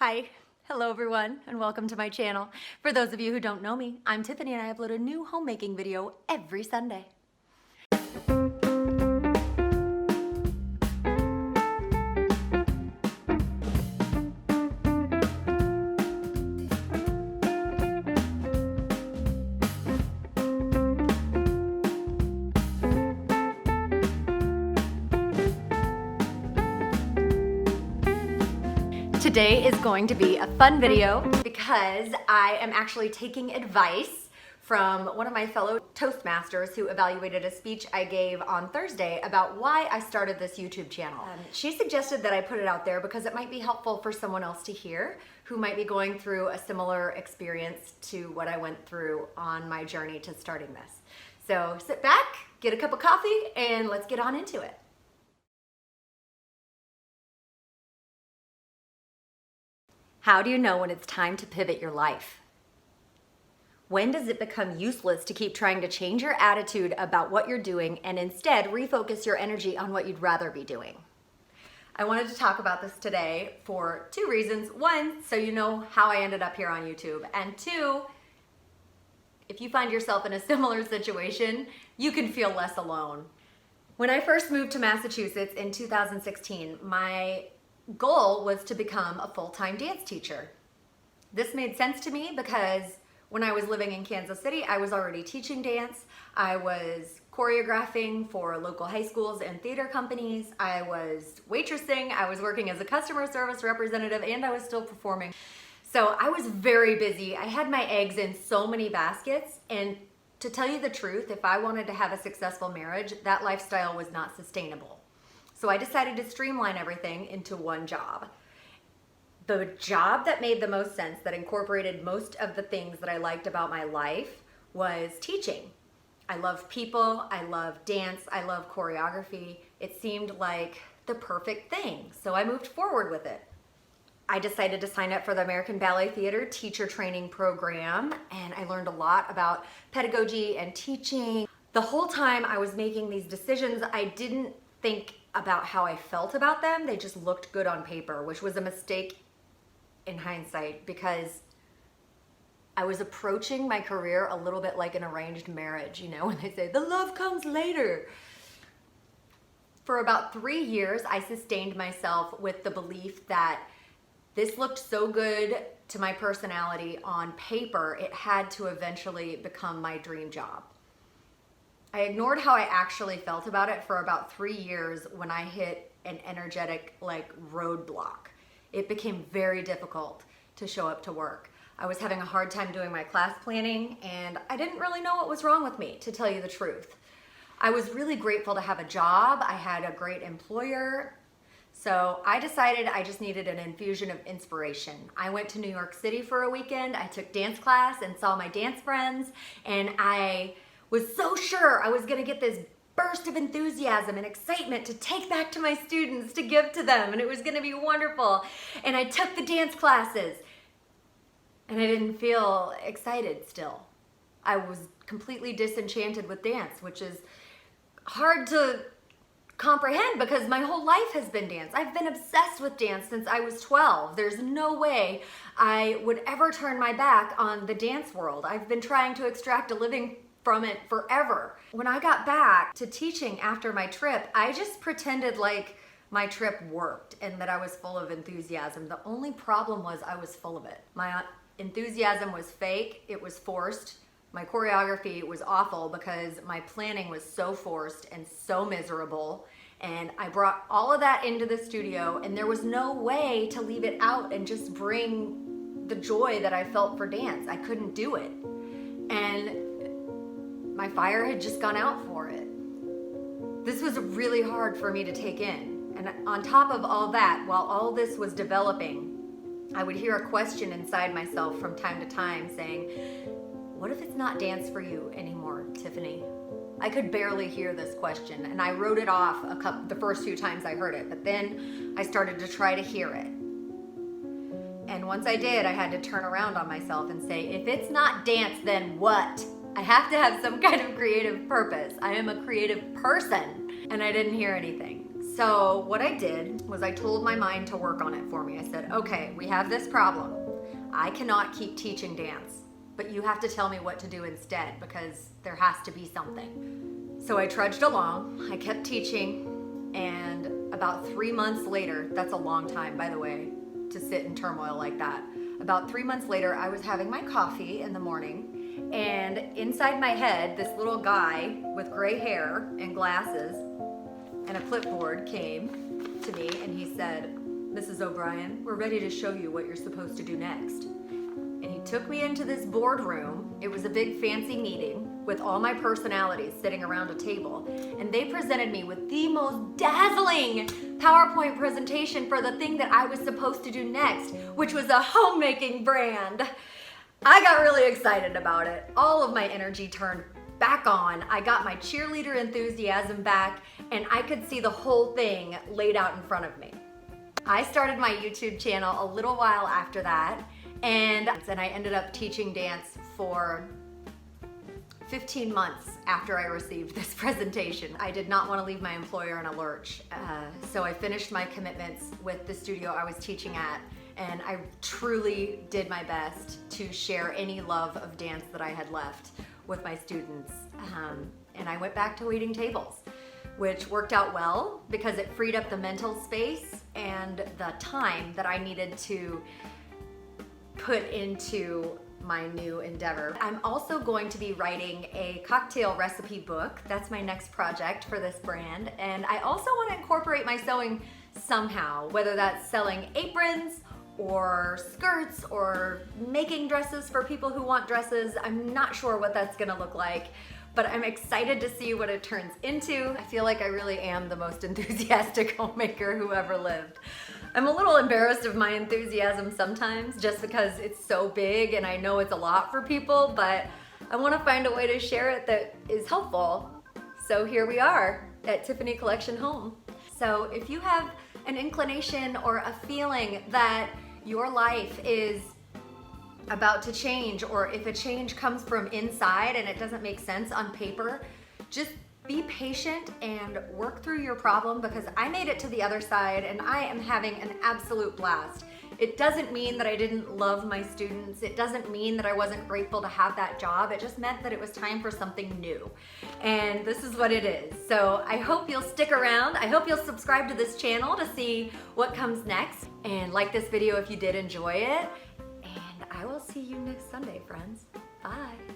Hi, hello everyone, and welcome to my channel. For those of you who don't know me, I'm Tiffany and I upload a new homemaking video every Sunday. Today is going to be a fun video because I am actually taking advice from one of my fellow toastmasters who evaluated a speech I gave on Thursday about why I started this YouTube channel. She suggested that I put it out there because it might be helpful for someone else to hear who might be going through a similar experience to what I went through on my journey to starting this. So sit back, get a cup of coffee, and let's get on into it. How do you know when it's time to pivot your life? When does it become useless to keep trying to change your attitude about what you're doing and instead refocus your energy on what you'd rather be doing? I wanted to talk about this today for two reasons. One, so you know how I ended up here on YouTube. And two, if you find yourself in a similar situation, you can feel less alone. When I first moved to Massachusetts in 2016, my goal was to become a full-time dance teacher. This made sense to me because when I was living in Kansas City, I was already teaching dance. I was choreographing for local high schools and theater companies. I was waitressing. I was working as a customer service representative, and I was still performing. So I was very busy. I had my eggs in so many baskets, and to tell you the truth, if I wanted to have a successful marriage, that lifestyle was not sustainable. So I decided to streamline everything into one job. The job that made the most sense, that incorporated most of the things that I liked about my life, was teaching. I love people, I love dance, I love choreography. It seemed like the perfect thing, so I moved forward with it. I decided to sign up for the American Ballet Theater teacher training program, and I learned a lot about pedagogy and teaching. The whole time I was making these decisions, I didn't think about how I felt about them. They just looked good on paper, which was a mistake in hindsight because I was approaching my career a little bit like an arranged marriage, you know, when they say the love comes later. For about 3 years, I sustained myself with the belief that this looked so good to my personality on paper, it had to eventually become my dream job. I ignored how I actually felt about it for about 3 years when I hit an energetic roadblock. It became very difficult to show up to work. I was having a hard time doing my class planning, and I didn't really know what was wrong with me, to tell you the truth. I was really grateful to have a job. I had a great employer. So I decided I just needed an infusion of inspiration. I went to New York City for a weekend. I took dance class and saw my dance friends, and I was so sure I was gonna get this burst of enthusiasm and excitement to take back to my students, to give to them, and it was gonna be wonderful. And I took the dance classes, and I didn't feel excited still. I was completely disenchanted with dance, which is hard to comprehend because my whole life has been dance. I've been obsessed with dance since I was 12. There's no way I would ever turn my back on the dance world. I've been trying to extract a living from it forever. When I got back to teaching after my trip, I just pretended like my trip worked and that I was full of enthusiasm. The only problem was I was full of it. My enthusiasm was fake, it was forced. My choreography was awful because my planning was so forced and so miserable. And I brought all of that into the studio, and there was no way to leave it out and just bring the joy that I felt for dance. I couldn't do it. And my fire had just gone out for it. This was really hard for me to take in. And on top of all that, while all this was developing, I would hear a question inside myself from time to time saying, what if it's not dance for you anymore, Tiffany? I could barely hear this question, and I wrote it off the first few times I heard it, but then I started to try to hear it. And once I did, I had to turn around on myself and say, if it's not dance, then what? I have to have some kind of creative purpose. I am a creative person, and I didn't hear anything. So what I did was I told my mind to work on it for me. I said, okay, we have this problem. I cannot keep teaching dance, but you have to tell me what to do instead because there has to be something. So I trudged along, I kept teaching, and about 3 months later, that's a long time, by the way, to sit in turmoil like that. About 3 months later, I was having my coffee in the morning, and inside my head, this little guy with gray hair and glasses and a clipboard came to me and he said, "Mrs. O'Brien, we're ready to show you what you're supposed to do next." And he took me into this boardroom. It was a big fancy meeting with all my personalities sitting around a table. And they presented me with the most dazzling PowerPoint presentation for the thing that I was supposed to do next, which was a homemaking brand. I got really excited about it. All of my energy turned back on. I got my cheerleader enthusiasm back, and I could see the whole thing laid out in front of me. I started my YouTube channel a little while after that, and I ended up teaching dance for 15 months after I received this presentation. I did not want to leave my employer in a lurch, so I finished my commitments with the studio I was teaching at, and I truly did my best to share any love of dance that I had left with my students. And I went back to waiting tables, which worked out well because it freed up the mental space and the time that I needed to put into my new endeavor. I'm also going to be writing a cocktail recipe book. That's my next project for this brand. And I also want to incorporate my sewing somehow, whether that's selling aprons or skirts or making dresses for people who want dresses. I'm not sure what that's gonna look like, but I'm excited to see what it turns into. I feel like I really am the most enthusiastic homemaker who ever lived. I'm a little embarrassed of my enthusiasm sometimes just because it's so big and I know it's a lot for people, but I want to find a way to share it that is helpful. So here we are at Tiffany Collection Home. So if you have an inclination or a feeling that your life is about to change, or if a change comes from inside and it doesn't make sense on paper, just be patient and work through your problem, because I made it to the other side and I am having an absolute blast. It doesn't mean that I didn't love my students. It doesn't mean that I wasn't grateful to have that job. It just meant that it was time for something new. And this is what it is. So I hope you'll stick around. I hope you'll subscribe to this channel to see what comes next. And like this video if you did enjoy it. And I will see you next Sunday, friends. Bye.